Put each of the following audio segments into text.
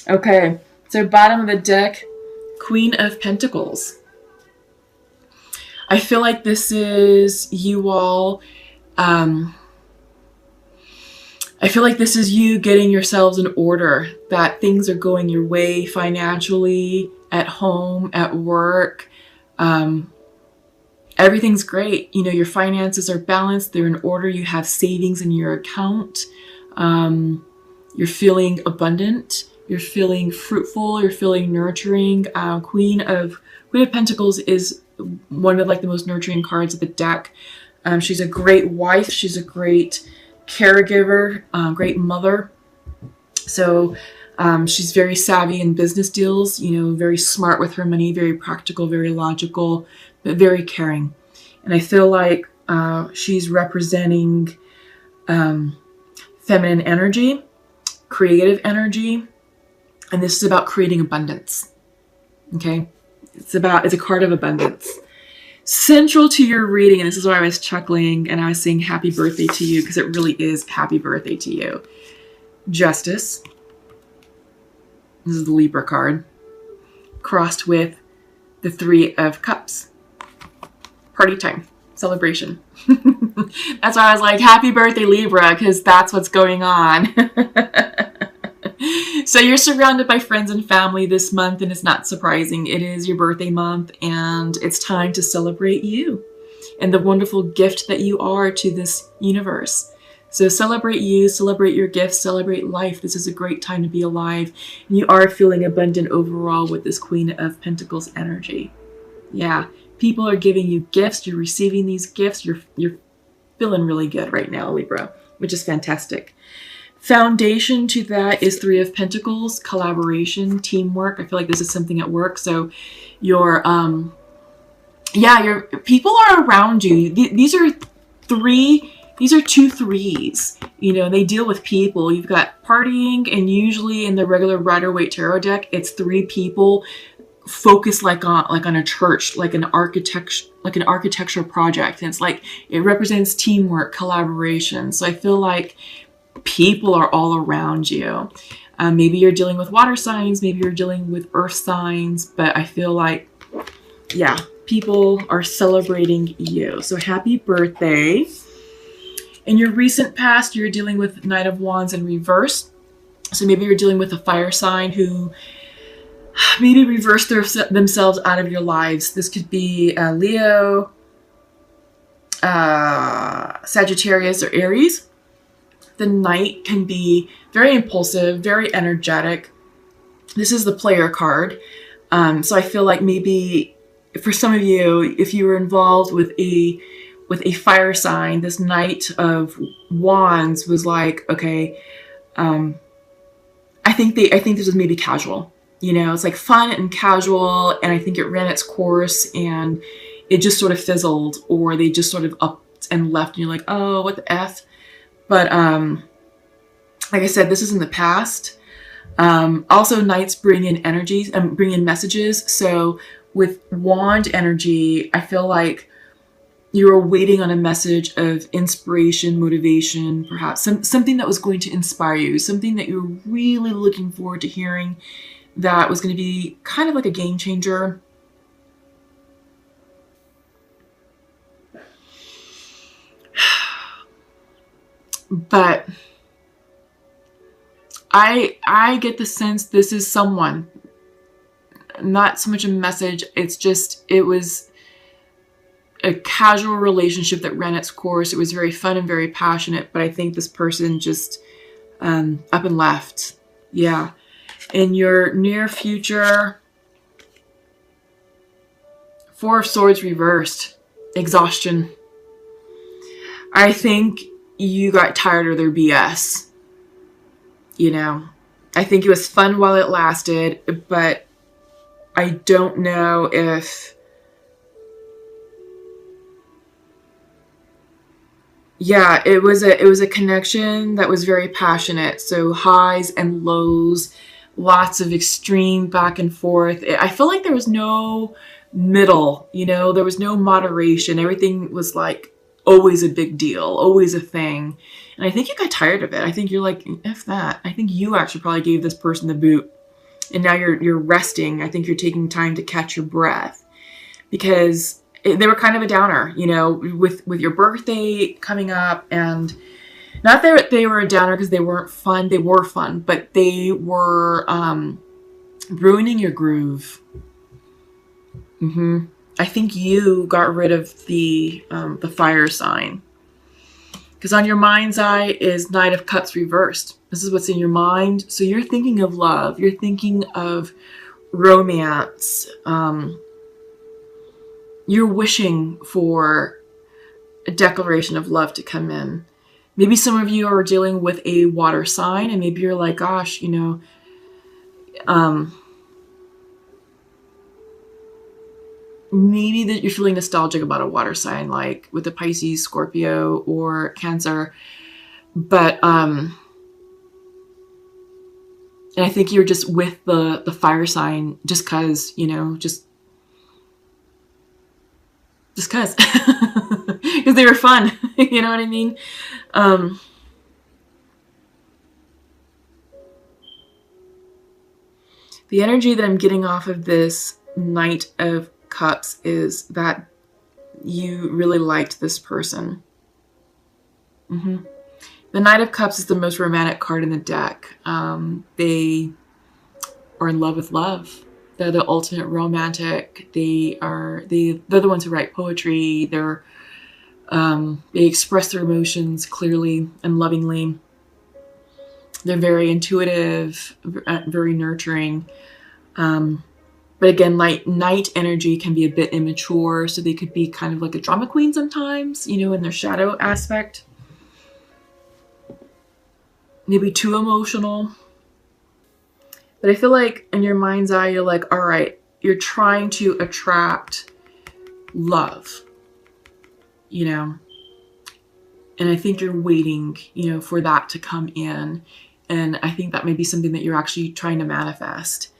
Okay, so bottom of the deck, Queen of Pentacles. I feel like this is you all. I feel like this is you getting yourselves in order, that things are going your way financially, at home, at work. Everything's great. You know, your finances are balanced. They're in order. You have savings in your account. You're feeling abundant. You're feeling fruitful. You're feeling nurturing. Queen of Pentacles is one of like the most nurturing cards of the deck. She's a great wife. She's a great caregiver, great mother. So she's very savvy in business deals, you know, very smart with her money, very practical, very logical, but very caring. And I feel like she's representing feminine energy, creative energy, and this is about creating abundance. Okay, it's a card of abundance. Central to your reading, and this is why I was chuckling and I was saying happy birthday to you, because it really is happy birthday to you. Justice. This is the Libra card, crossed with the Three of Cups. Party time, celebration. That's why I was like, happy birthday, Libra, because that's what's going on. So you're surrounded by friends and family this month, and it's not surprising. It is your birthday month, and it's time to celebrate you and the wonderful gift that you are to this universe. So celebrate you, celebrate your gifts, celebrate life. This is a great time to be alive. And you are feeling abundant overall with this Queen of Pentacles energy. Yeah, people are giving you gifts. You're receiving these gifts. You're feeling really good right now, Libra, which is fantastic. Foundation to that is Three of Pentacles, collaboration, teamwork. I feel like this is something at work. So your people are around you. These are two threes. You know, they deal with people. You've got partying, and usually in the regular Rider-Waite tarot deck, it's three people focused like on a church, like an architectural project. And it's like it represents teamwork, collaboration. So I feel like people are all around you. Maybe you're dealing with water signs, maybe you're dealing with earth signs, but I feel like, yeah, people are celebrating you. So happy birthday. In your recent past, you're dealing with Knight of Wands in reverse. So maybe you're dealing with a fire sign who maybe reversed themselves out of your lives. This could be Leo, Sagittarius, or Aries. The Knight can be very impulsive, very energetic. This is the player card. So I feel like maybe for some of you, if you were involved with a fire sign, this Knight of Wands was like, okay, I think this was maybe casual. You know, it's like fun and casual, and I think it ran its course and it just sort of fizzled, or they just sort of upped and left, and you're like, oh, what the F? But like I said, this is in the past. Also, Knights bring in energies and bring in messages. So with Wand energy, I feel like you're waiting on a message of inspiration, motivation, perhaps something that was going to inspire you, something that you're really looking forward to hearing, that was going to be kind of like a game changer. But I get the sense this is someone, not so much a message. It was a casual relationship that ran its course. It was very fun and very passionate, but I think this person just up and left. Yeah. In your near future, Four of Swords reversed, exhaustion. I think you got tired of their BS. You know, I think it was fun while it lasted, but I don't know if, yeah, it was a connection that was very passionate. So highs and lows, lots of extreme back and forth. I feel like there was no middle, you know, there was no moderation. Everything was like always a big deal, always a thing. And I think you got tired of it. I think you're like, F that. I think you actually probably gave this person the boot. and now you're resting. I think you're taking time to catch your breath, because they were kind of a downer, you know, with your birthday coming up. And not that they were a downer because they weren't fun. They were fun, but they were ruining your groove. I think you got rid of the fire sign, because on your mind's eye is Knight of Cups reversed. This is what's in your mind. So you're thinking of love. You're thinking of romance. You're wishing for a declaration of love to come in. Maybe some of you are dealing with a water sign, and maybe you're like, gosh, you know, maybe that you're feeling nostalgic about a water sign, like with the Pisces, Scorpio, or Cancer. But and I think you're just with the fire sign just because, you know, just because because they were fun. You know what I mean? The energy that I'm getting off of this Knight of Cups is that you really liked this person. The Knight of Cups is the most romantic card in the deck. They are in love with love. They're the ultimate romantic. They're the ones who write poetry. They express their emotions clearly and lovingly. They're very intuitive, very nurturing. But again, night energy can be a bit immature, so they could be kind of like a drama queen sometimes, you know, in their shadow aspect. Maybe too emotional. But I feel like in your mind's eye, you're like, all right, you're trying to attract love, you know. And I think you're waiting, you know, for that to come in. And I think that may be something that you're actually trying to manifest.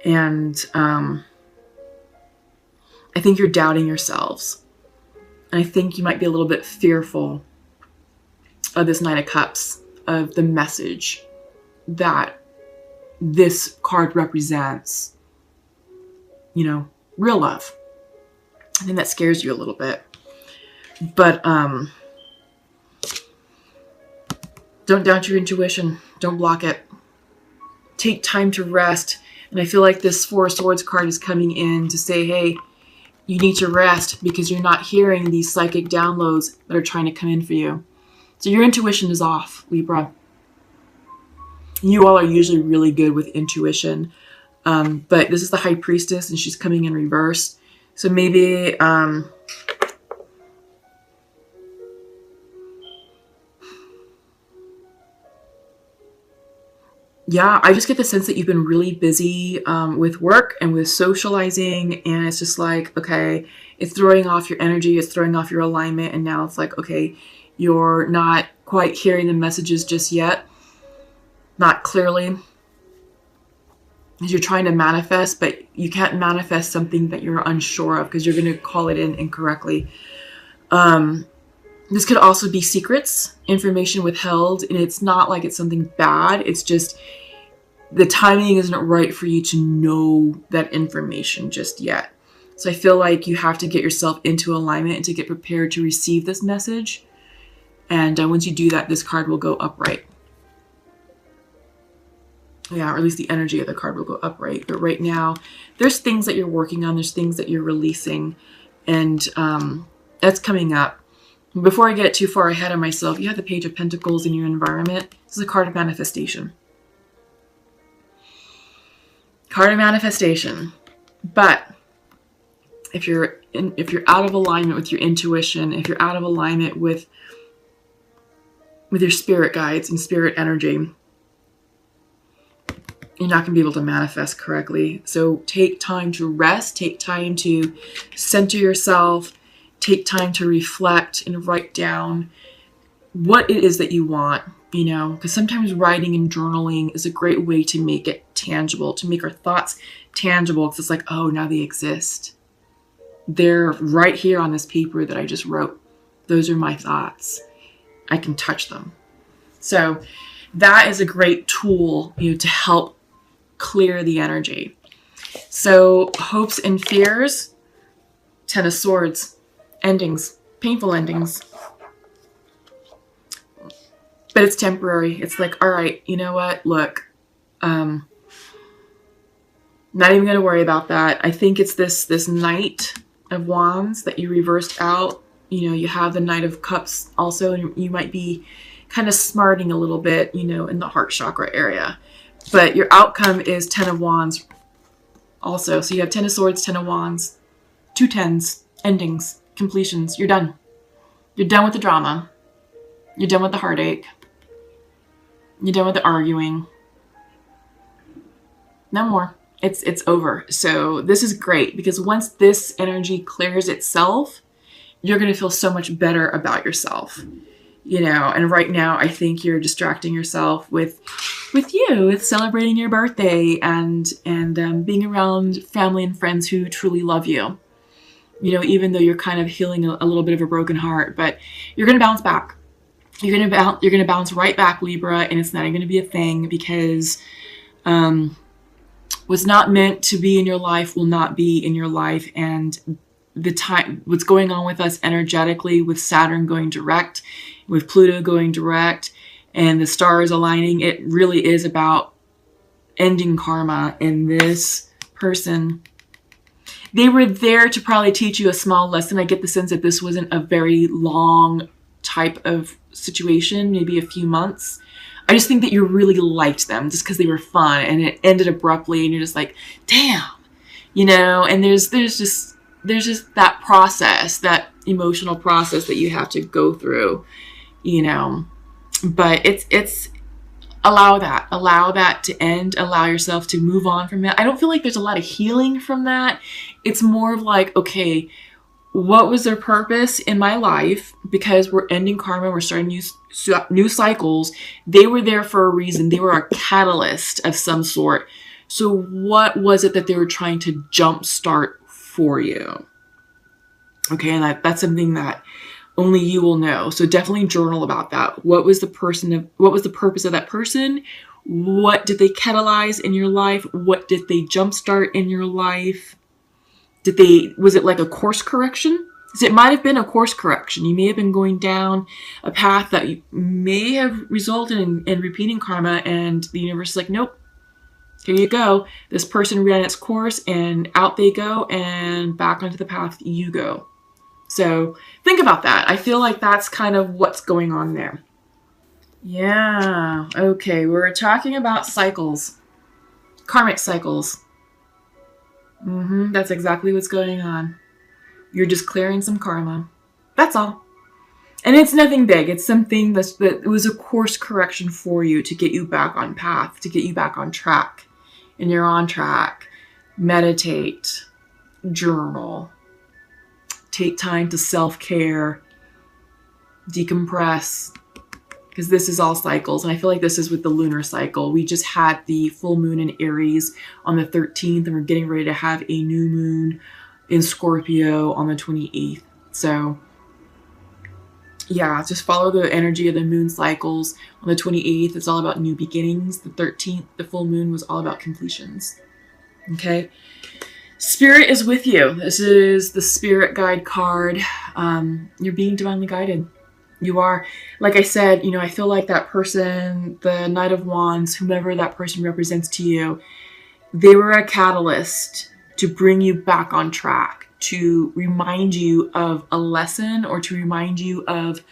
And I think you're doubting yourselves. And I think you might be a little bit fearful of this Knight of Cups, of the message that this card represents, you know, real love. I think that scares you a little bit. But don't doubt your intuition. Don't block it. Take time to rest. And I feel like this Four of Swords card is coming in to say, hey, you need to rest because you're not hearing these psychic downloads that are trying to come in for you. So your intuition is off, Libra. You all are usually really good with intuition. But this is the High Priestess, and she's coming in reverse. So maybe yeah, I just get the sense that you've been really busy with work and with socializing, and it's just like, okay, it's throwing off your energy, it's throwing off your alignment, and now it's like, okay, you're not quite hearing the messages just yet, not clearly, because you're trying to manifest, but you can't manifest something that you're unsure of because you're going to call it in incorrectly. This could also be secrets, information withheld, and it's not like it's something bad. It's just the timing isn't right for you to know that information just yet. So I feel like you have to get yourself into alignment and to get prepared to receive this message. And once you do that, this card will go upright. Yeah, or at least the energy of the card will go upright. But right now, there's things that you're working on. There's things that you're releasing. And that's coming up. Before I get too far ahead of myself, you have the Page of Pentacles in your environment. This is a card of manifestation. Card of manifestation. But if you're out of alignment with your intuition, if you're out of alignment with your spirit guides and spirit energy, you're not going to be able to manifest correctly. So take time to rest, take time to center yourself, take time to reflect and write down what it is that you want, you know, because sometimes writing and journaling is a great way to make it tangible, to make our thoughts tangible, because it's like, oh, now they exist. They're right here on this paper that I just wrote. Those are my thoughts. I can touch them. So that is a great tool, you know, to help clear the energy. So hopes and fears, 10 of Swords, endings, painful endings. But it's temporary. It's like, all right, you know what? Look, not even going to worry about that. I think it's this Knight of Wands that you reversed out. You know, you have the Knight of Cups also, and you might be kind of smarting a little bit, you know, in the heart chakra area. But your outcome is 10 of Wands also. So you have 10 of Swords, 10 of Wands, 2 10s, endings, completions. You're done. You're done with the drama. You're done with the heartache. You're done with the arguing. No more. It's over. So this is great because once this energy clears itself, you're going to feel so much better about yourself. You know, and right now I think you're distracting yourself with celebrating your birthday and being around family and friends who truly love you. You know, even though you're kind of healing a little bit of a broken heart, but you're going to bounce back. You're going to bounce right back, Libra, and it's not even going to be a thing because what's not meant to be in your life will not be in your life. And what's going on with us energetically, with Saturn going direct, with Pluto going direct, and the stars aligning, it really is about ending karma. And this person, they were there to probably teach you a small lesson. I get the sense that this wasn't a very long type of situation, maybe a few months. I just think that you really liked them just because they were fun, and it ended abruptly, and you're just like, damn, you know. And there's just that process, that emotional process that you have to go through, you know. But it's allow that to end, allow yourself to move on from it. I don't feel like there's a lot of healing from that. It's more of like, okay, what was their purpose in my life? Because we're ending karma, we're starting new cycles. They were there for a reason. They were a catalyst of some sort. So what was it that they were trying to jumpstart for you? Okay, and that's something that only you will know. So definitely journal about that. What was the purpose of that person? What did they catalyze in your life? What did they jumpstart in your life? Was it like a course correction? Because it might have been a course correction. You may have been going down a path that may have resulted in repeating karma, and the universe is like, nope, here you go. This person ran its course, and out they go, and back onto the path you go. So think about that. I feel like that's kind of what's going on there. Yeah. Okay. We're talking about cycles, karmic cycles. That's exactly what's going on. You're just clearing some karma. That's all. And it's nothing big. It's something that it was a course correction for you to get you back on path, to get you back on track. And you're on track. Meditate. Journal. Take time to self-care. Decompress. Because this is all cycles. And I feel like this is with the lunar cycle. We just had the full moon in Aries on the 13th. And we're getting ready to have a new moon in Scorpio on the 28th. So yeah, just follow the energy of the moon cycles. On the 28th, it's all about new beginnings. The 13th, the full moon, was all about completions. Okay. Spirit is with you. This is the spirit guide card. You're being divinely guided. You are. Like I said, you know, I feel like that person, the Knight of Wands, whomever that person represents to you, they were a catalyst to bring you back on track, to remind you of a lesson, or to remind you of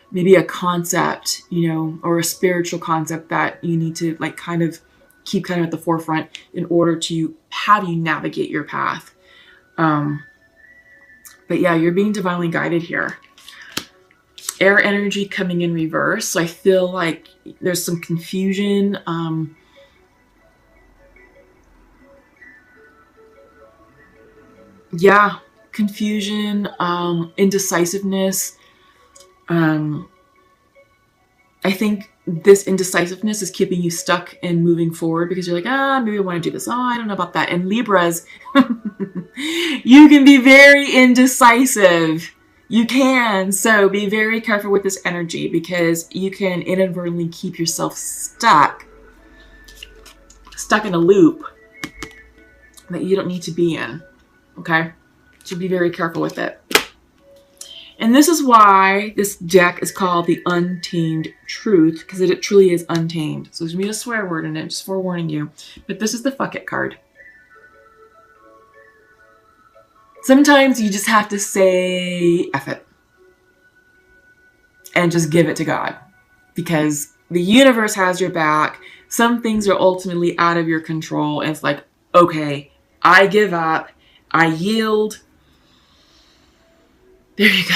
maybe a concept, you know, or a spiritual concept that you need to like kind of keep kind of at the forefront in order to have you navigate your path. But yeah, you're being divinely guided here. Air energy coming in reverse. So I feel like there's some confusion. Yeah, confusion, indecisiveness. I think this indecisiveness is keeping you stuck and moving forward because you're like, maybe I want to do this. Oh, I don't know about that. And Libras, you can be very indecisive. You can. So be very careful with this energy because you can inadvertently keep yourself stuck stuck in a loop that you don't need to be in. Okay? So be very careful with it. And this is why this deck is called the Untamed Truth, because it truly is untamed. So there's going to be a swear word in it, just forewarning you. But this is the fuck it card. Sometimes you just have to say F it. And just give it to God. Because the universe has your back. Some things are ultimately out of your control. And it's like, okay, I give up. I yield. There you go.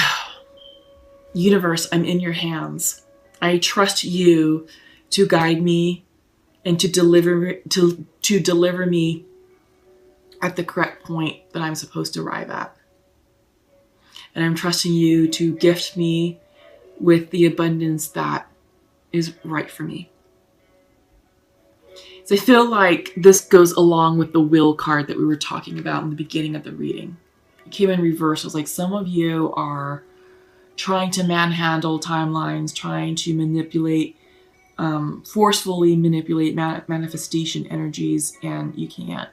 Universe, I'm in your hands. I trust you to guide me and to deliver me at the correct point that I'm supposed to arrive at. And I'm trusting you to gift me with the abundance that is right for me. So I feel like this goes along with the will card that we were talking about in the beginning of the reading. It came in reverse. It was like some of you are trying to manhandle timelines, trying to manipulate, forcefully manipulate manifestation energies, and you can't.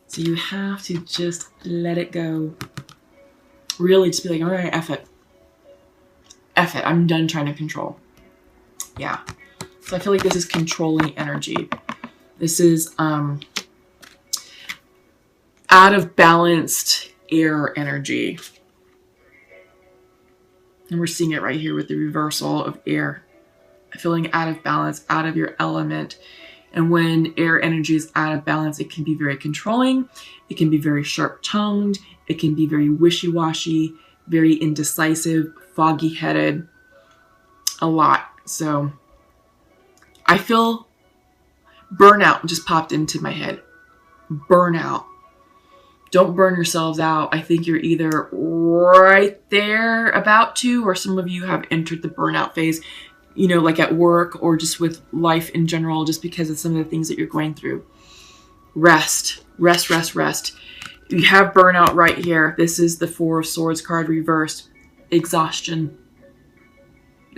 So you have to just let it go. Really just be like, all right, F it. F it. I'm done trying to control. Yeah. So I feel like this is controlling energy. This is out of balanced air energy. And we're seeing it right here with the reversal of air. Feeling out of balance, out of your element. And when air energy is out of balance, it can be very controlling. It can be very sharp-tongued. It can be very wishy-washy, very indecisive, foggy-headed. A lot. So I feel burnout just popped into my head. Burnout. Don't burn yourselves out. I think you're either right there about to, or some of you have entered the burnout phase, you know, like at work or just with life in general, just because of some of the things that you're going through. Rest, rest, rest, rest. You have burnout right here. This is the Four of Swords card reversed. Exhaustion.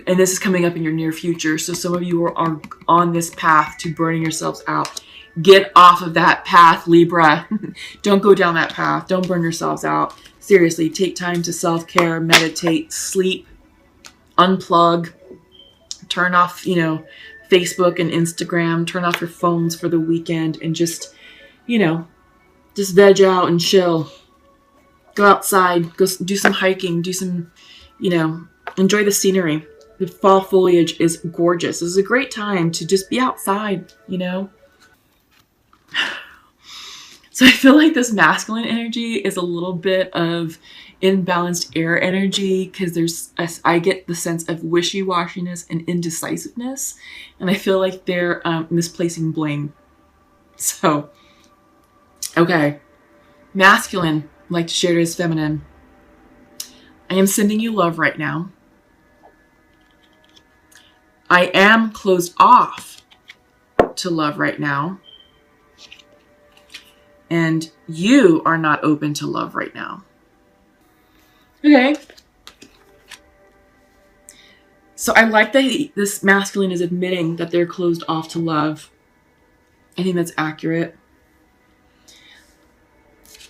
And this is coming up in your near future. So some of you are on this path to burning yourselves out. Get off of that path, Libra. Don't go down that path. Don't burn yourselves out. Seriously, take time to self-care, meditate, sleep, unplug, turn off, you know, Facebook and Instagram, turn off your phones for the weekend and just, you know, just veg out and chill. Go outside, go do some hiking, do some, you know, enjoy the scenery. The fall foliage is gorgeous. This is a great time to just be outside, you know. So I feel like this masculine energy is a little bit of imbalanced air energy because I get the sense of wishy-washiness and indecisiveness, and I feel like they're misplacing blame. So, okay, masculine, like to share it as feminine. I am sending you love right now. I am closed off to love right now. And you are not open to love right now. Okay. So I like that this masculine is admitting that they're closed off to love. I think that's accurate.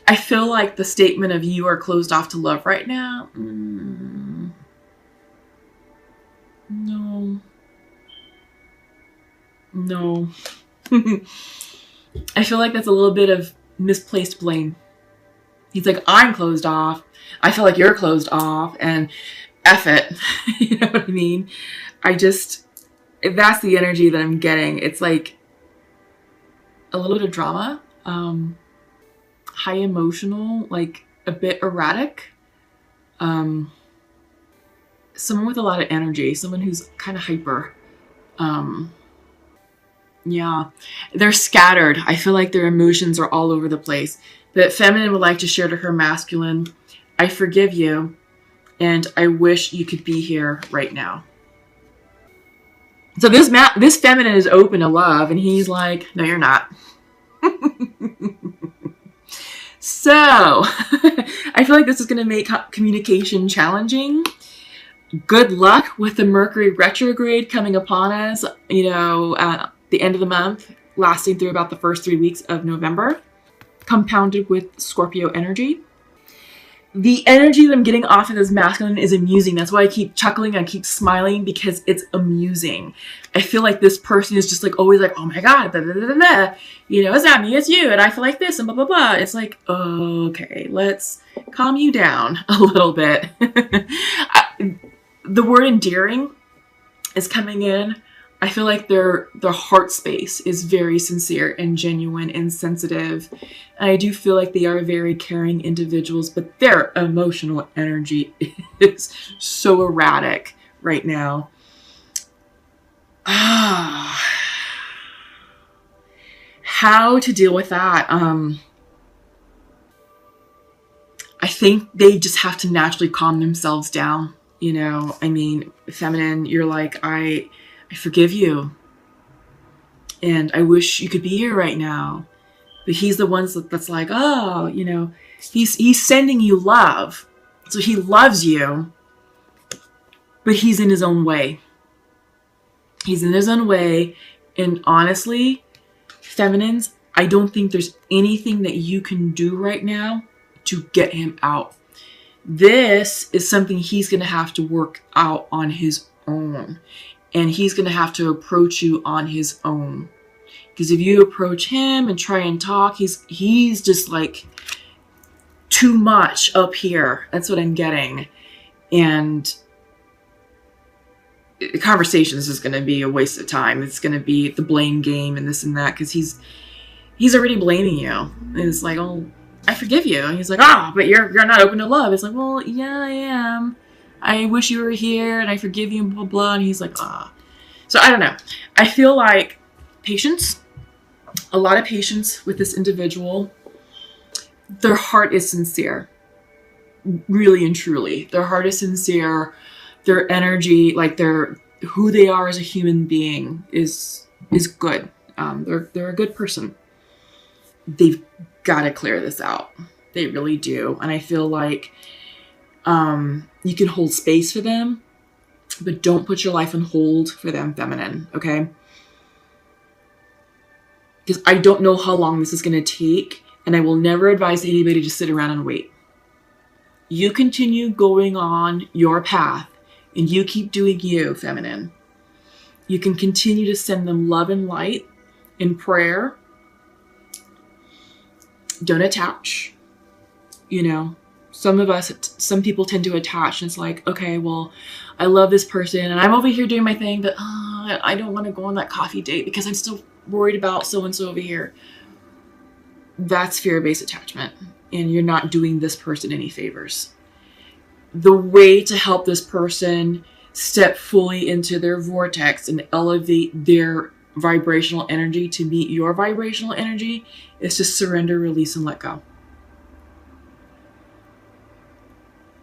I feel like the statement of you are closed off to love right now. No. No. I feel like that's a little bit of misplaced blame. He's like, I'm closed off. I feel like you're closed off and F it. You know what I mean? That's the energy that I'm getting. It's like a little bit of drama, high emotional, like a bit erratic. Someone with a lot of energy, someone who's kind of hyper. Yeah, they're scattered. I feel like their emotions are all over the place. But feminine would like to share to her masculine, I forgive you, and I wish you could be here right now. So this feminine is open to love, and he's like, no, you're not. So, I feel like this is going to make communication challenging. Good luck with the Mercury retrograde coming upon us, you know, at the end of the month, lasting through about the first 3 weeks of November, compounded with Scorpio energy. The energy that I'm getting off of this masculine is amusing. That's why I keep chuckling, I keep smiling, because it's amusing. I feel like this person is just like always like, oh my God, blah, blah, blah, blah. You know, it's not me, it's you, and I feel like this, and blah, blah, blah. It's like, okay, let's calm you down a little bit. The word endearing is coming in. I feel like their heart space is very sincere and genuine and sensitive. And I do feel like they are very caring individuals, but their emotional energy is so erratic right now. How to deal with that? I think they just have to naturally calm themselves down. You know, I mean, feminine, you're like, I forgive you. And I wish you could be here right now. But he's the one that's like, oh, you know, he's sending you love. So he loves you, but he's in his own way. He's in his own way. And honestly, feminines, I don't think there's anything that you can do right now to get him out. This is something he's going to have to work out on his own. And he's going to have to approach you on his own. Because if you approach him and try and talk, he's just like too much up here. That's what I'm getting. And the conversations is going to be a waste of time. It's going to be the blame game and this and that. Because he's already blaming you. And it's like, oh, I forgive you. And he's like, but you're not open to love. It's like, well, yeah, I am. I wish you were here and I forgive you and blah, blah. And he's like, So I don't know. I feel like patience, a lot of patience with this individual. Their heart is sincere, really and truly. Their heart is sincere. Their energy, like who they are as a human being is good. They're a good person. They've got to clear this out. They really do. And I feel like you can hold space for them, but don't put your life on hold for them, feminine, okay? Because I don't know how long this is going to take, and I will never advise anybody to sit around and wait. You continue going on your path, and you keep doing you, feminine. You can continue to send them love and light in prayer. Don't attach. You know, some people tend to attach, and it's like, okay, well, I love this person and I'm over here doing my thing, but I don't want to go on that coffee date because I'm still worried about so-and-so over here. That's fear-based attachment, and you're not doing this person any favors. The way to help this person step fully into their vortex and elevate their vibrational energy to meet your vibrational energy is to surrender, release, and let go.